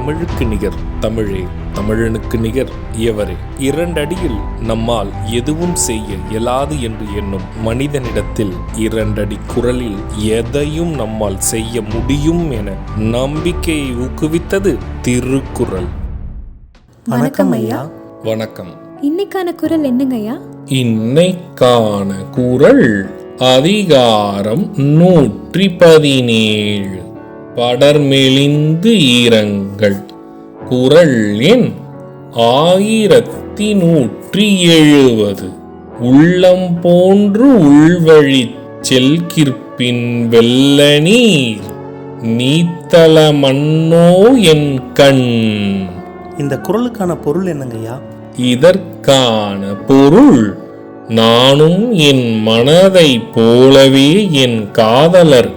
தமிழுக்கு நிகர் தமிழே, தமிழனுக்கு நிகர் எவரே. 2 அடியில் நம்மால் எதுவும் செய்ய இயலாது என்று எண்ணும் மனிதனிடத்தில் 2 அடி குரலில் எதையும் நம்மால் செய்ய முடியும் என நம்பிக்கையை ஊக்குவித்தது திருக்குறள். வணக்கம் ஐயா. வணக்கம். இன்னைக்கான குறள் என்னங்க ஐயா? இன்னைக்கான குறள் அதிகாரம் 117, படர்மெலிந்து ஈரங்கள். குறள் எண் 1170. உள்ளம் போன்று உள்வழிச் செல்கிற்பின் வெள்ள நீர் நீத்தல மன்னோ என் கண். இந்த குறளுக்கான பொருள் என்னங்கய்யா? இதற்கான பொருள், நானும் என் மனதை போலவே என் காதலர்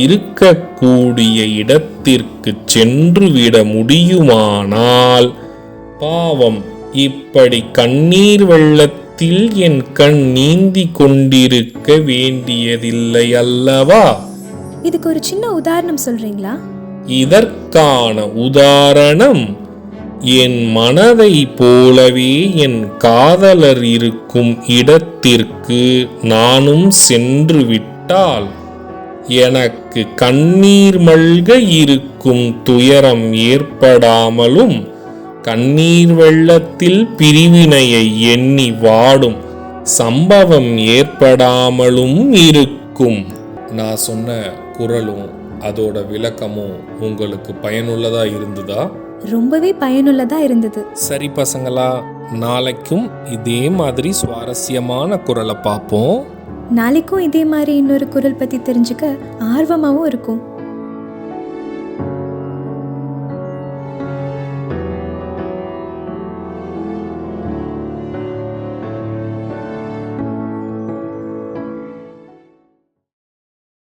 இருக்கக்கூடிய இடத்திற்கு சென்று விட முடியுமானால், பாவம் இப்படி கண்ணீர் வெள்ளத்தில் என் கண் நீந்தி கொண்டிருக்க வேண்டியதில்லை அல்லவா? இதுக்கு ஒரு சின்ன உதாரணம் சொல்றீங்களா? இதற்கான உதாரணம், என் மனதை போலவே என் காதலர் இருக்கும் இடத்திற்கு நானும் சென்று விட்டால் எனக்கு கண்ணீர் மல்க இருக்கும் துயரம் ஏற்படாமலும் கண்ணீர் வெள்ளத்தில் பிரிவினையை எண்ணி வாடும் சம்பவம் ஏற்படாமலும் இருக்கும். நான் சொன்ன குறளும் அதோட விளக்கமும் உங்களுக்கு பயனுள்ளதா இருந்ததா? ரொம்பவே பயனுள்ளதா இருந்தது. சரி பசங்களா, நாளைக்கும் இதே மாதிரி சுவாரஸ்யமான குறளை பார்ப்போம். நாளைக்கும் இதே மாதிரி இன்னொரு குறள் பத்தி தெரிஞ்சுக்க ஆர்வமாவும் இருக்கும்.